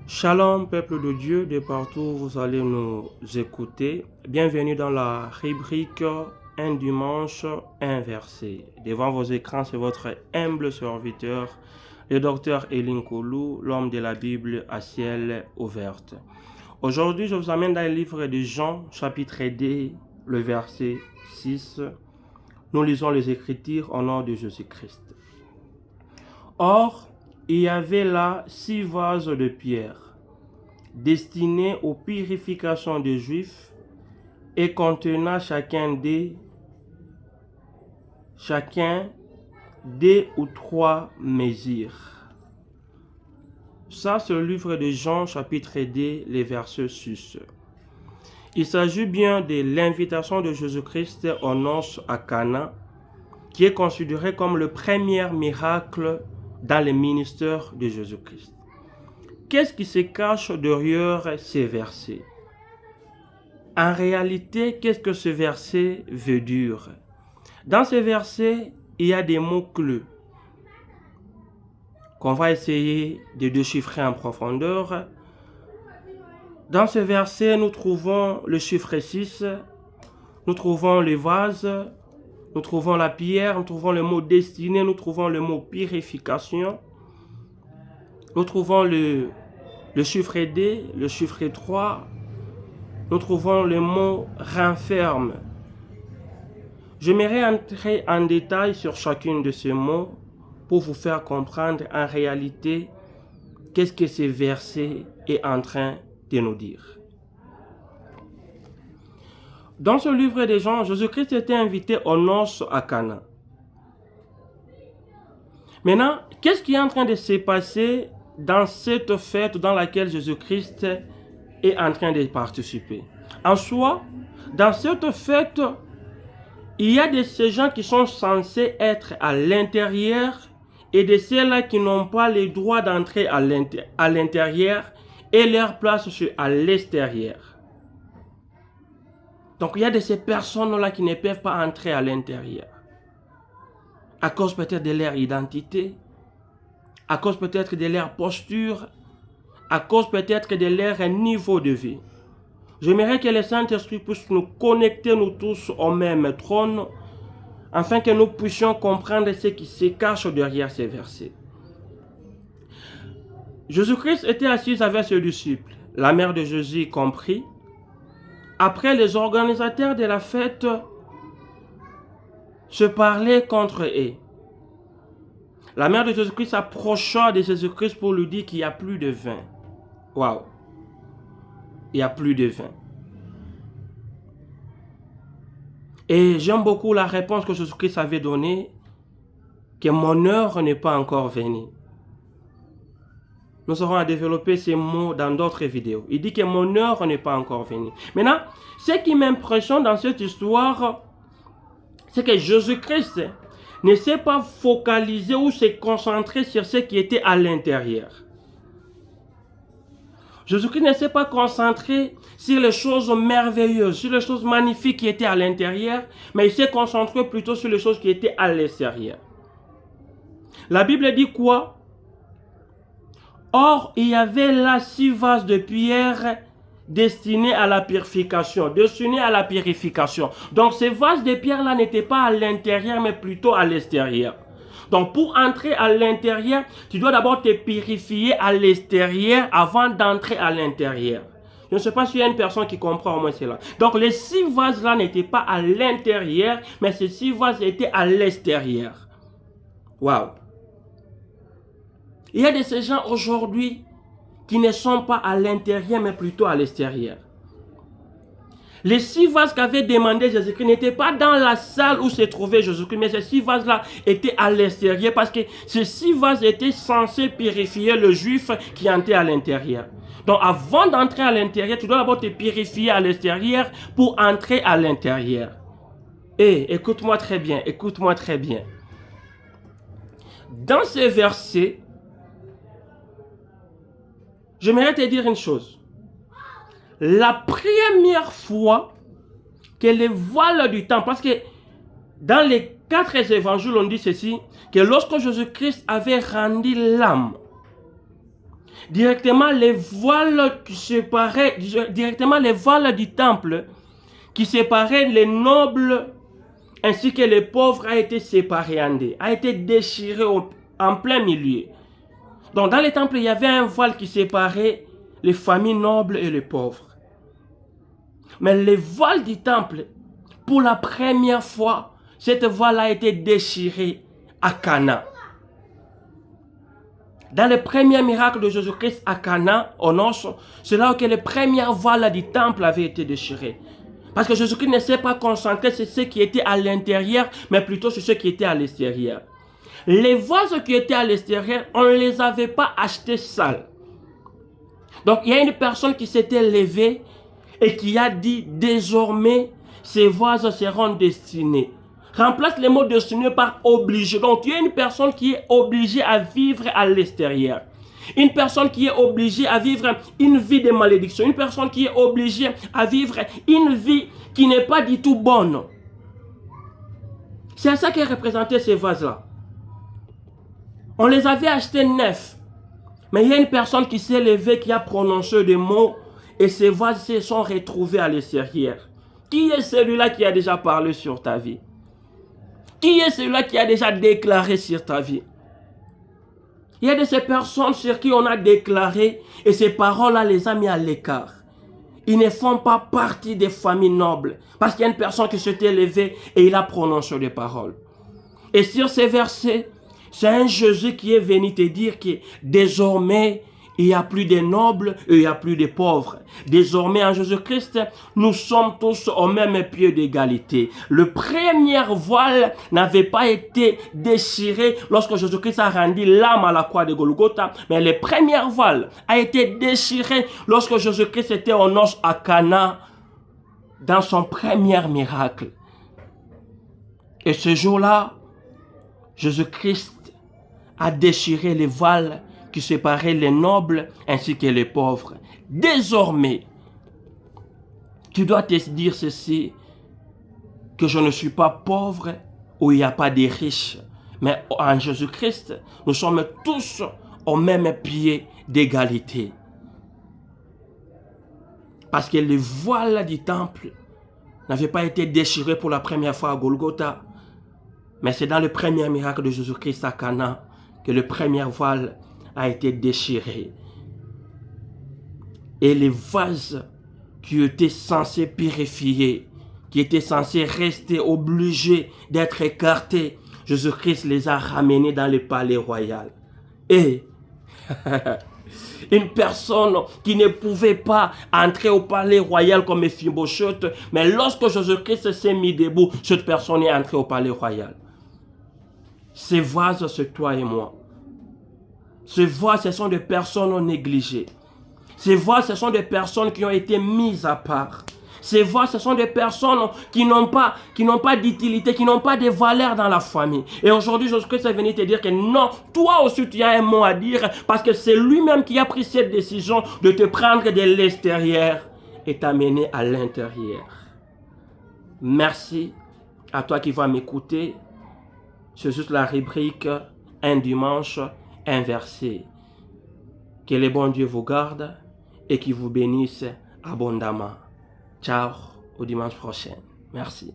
Shalom, peuple de Dieu, de partout où vous allez nous écouter. Bienvenue dans la rubrique Un dimanche, un verset. Devant vos écrans, c'est votre humble serviteur, le docteur Elin Koulou, l'homme de la Bible à ciel ouvert. Aujourd'hui, je vous amène dans le livre de Jean, chapitre 2, le verset 6. Nous lisons les Écritures au nom de Jésus-Christ. Or, il y avait là 6 vases de pierre, destinés aux purifications des Juifs et contenant chacun deux ou trois mesures. Ça, c'est le livre de Jean, chapitre 2, les versets 6. Il s'agit bien de l'invitation de Jésus-Christ aux noces à Cana, qui est considéré comme le premier miracle dans le ministère de Jésus-Christ. Qu'est-ce qui se cache derrière ces versets? En réalité, qu'est-ce que ce verset veut dire? Dans ce verset, il y a des mots-clés qu'on va essayer de déchiffrer en profondeur. Dans ce verset, nous trouvons le chiffre 6, nous trouvons le vase, nous trouvons la pierre, nous trouvons le mot destiné, nous trouvons le mot purification, nous trouvons le chiffre 2, le chiffre 3, nous trouvons le mot renferme. J'aimerais entrer en détail sur chacun de ces mots pour vous faire comprendre en réalité qu'est-ce que ce verset est en train de nous dire. Dans ce livre de Jean, Jésus-Christ était invité aux noces à Cana. Maintenant, qu'est-ce qui est en train de se passer dans cette fête dans laquelle Jésus-Christ est en train de participer? En soi, dans cette fête, il y a de ces gens qui sont censés être à l'intérieur et de ceux-là qui n'ont pas le droit d'entrer à l'intérieur et leur place à l'extérieur. Donc il y a de ces personnes-là qui ne peuvent pas entrer à l'intérieur. À cause peut-être de leur identité, à cause peut-être de leur posture, à cause peut-être de leur niveau de vie. J'aimerais que le Saint-Esprit puisse nous connecter nous tous au même trône, afin que nous puissions comprendre ce qui se cache derrière ces versets. Jésus-Christ était assis avec ses disciples, la mère de Jésus compris. Après, les organisateurs de la fête se parlaient contre eux. La mère de Jésus-Christ s'approcha de Jésus-Christ pour lui dire qu'il n'y a plus de vin. Waouh! Il n'y a plus de vin. Et j'aime beaucoup la réponse que Jésus-Christ avait donnée, que mon heure n'est pas encore venue. Nous aurons à développer ces mots dans d'autres vidéos. Il dit que mon heure n'est pas encore venue. Maintenant, ce qui m'impressionne dans cette histoire, c'est que Jésus-Christ ne s'est pas focalisé ou se concentrer sur ce qui était à l'intérieur. Jésus-Christ ne s'est pas concentré sur les choses merveilleuses, sur les choses magnifiques qui étaient à l'intérieur, mais il s'est concentré plutôt sur les choses qui étaient à l'extérieur. La Bible dit quoi? Or, il y avait là 6 vases de pierre destinés à la purification. Donc, ces vases de pierre-là n'étaient pas à l'intérieur, mais plutôt à l'extérieur. Donc, pour entrer à l'intérieur, tu dois d'abord te purifier à l'extérieur avant d'entrer à l'intérieur. Je ne sais pas s'il y a une personne qui comprend au moins cela. Donc, les 6 vases-là n'étaient pas à l'intérieur, mais ces 6 vases étaient à l'extérieur. Waouh! Il y a de ces gens aujourd'hui qui ne sont pas à l'intérieur, mais plutôt à l'extérieur. Les 6 vases qu'avait demandé Jésus-Christ n'étaient pas dans la salle où se trouvait Jésus-Christ, mais ces 6 vases-là étaient à l'extérieur parce que ces 6 vases étaient censés purifier le juif qui entrait à l'intérieur. Donc avant d'entrer à l'intérieur, tu dois d'abord te purifier à l'extérieur pour entrer à l'intérieur. Et écoute-moi très bien, écoute-moi très bien. Dans ces versets, j'aimerais te dire une chose. La première fois que les voiles du temple, parce que dans les 4 évangiles, on dit ceci, que lorsque Jésus-Christ avait rendu l'âme, directement les voiles qui séparaient, directement les voiles du temple qui séparaient les nobles ainsi que les pauvres a été séparé en deux, a été déchiré en plein milieu. Donc dans les temples, il y avait un voile qui séparait les familles nobles et les pauvres. Mais le voile du temple, pour la première fois, cette voile a été déchirée à Cana. Dans le premier miracle de Jésus-Christ à Cana, au nord, c'est là que les premières voiles du temple avaient été déchirées. Parce que Jésus-Christ ne s'est pas concentré sur ce qui était à l'intérieur, mais plutôt sur ce qui était à l'extérieur. Les vases qui étaient à l'extérieur, on ne les avait pas achetés sales. Donc il y a une personne qui s'était levée et qui a dit, désormais, ces vases seront destinés. Remplace le mot destiné par obligé. Donc, il y a une personne qui est obligée à vivre à l'extérieur. Une personne qui est obligée à vivre une vie de malédiction. Une personne qui est obligée à vivre une vie qui n'est pas du tout bonne. C'est ça qui représentait ces vases-là. On les avait achetés neufs. Mais il y a une personne qui s'est levée, qui a prononcé des mots et ces vases se sont retrouvés à l'extérieur. Qui est celui-là qui a déjà parlé sur ta vie? Qui est celui-là qui a déjà déclaré sur ta vie? Il y a de ces personnes sur qui on a déclaré et ces paroles-là les a mis à l'écart. Ils ne font pas partie des familles nobles. Parce qu'il y a une personne qui s'était levée et il a prononcé des paroles. Et sur ces versets, c'est un Jésus qui est venu te dire que désormais, il n'y a plus de nobles et il n'y a plus de pauvres. Désormais, en Jésus-Christ, nous sommes tous au même pied d'égalité. Le premier voile n'avait pas été déchiré lorsque Jésus-Christ a rendu l'âme à la croix de Golgotha, mais le premier voile a été déchiré lorsque Jésus-Christ était aux noces à Cana dans son premier miracle. Et ce jour-là, Jésus-Christ a déchiré les voiles qui séparaient les nobles ainsi que les pauvres. Désormais, tu dois te dire ceci, que je ne suis pas pauvre où il n'y a pas de riches. Mais en Jésus-Christ, nous sommes tous au même pied d'égalité. Parce que les voiles du temple n'avaient pas été déchirés pour la première fois à Golgotha. Mais c'est dans le premier miracle de Jésus-Christ à Cana que le premier voile a été déchiré. Et les vases qui étaient censés purifier, qui étaient censés rester obligés d'être écartés, Jésus-Christ les a ramenés dans le palais royal. Et une personne qui ne pouvait pas entrer au palais royal comme Mephibosheth, mais lorsque Jésus-Christ s'est mis debout, cette personne est entrée au palais royal. Ces vases, c'est toi et moi. Ces vases, ce sont des personnes négligées. Ces vases, ce sont des personnes qui ont été mises à part. Ces vases, ce sont des personnes qui n'ont pas d'utilité, qui n'ont pas de valeur dans la famille. Et aujourd'hui, Jésus-Christ est venu te dire que non, toi aussi tu as un mot à dire parce que c'est lui-même qui a pris cette décision de te prendre de l'extérieur et t'amener à l'intérieur. Merci à toi qui vas m'écouter. C'est juste la rubrique un dimanche, un verset. Que le bon Dieu vous garde et qu'il vous bénisse abondamment. Ciao, au dimanche prochain. Merci.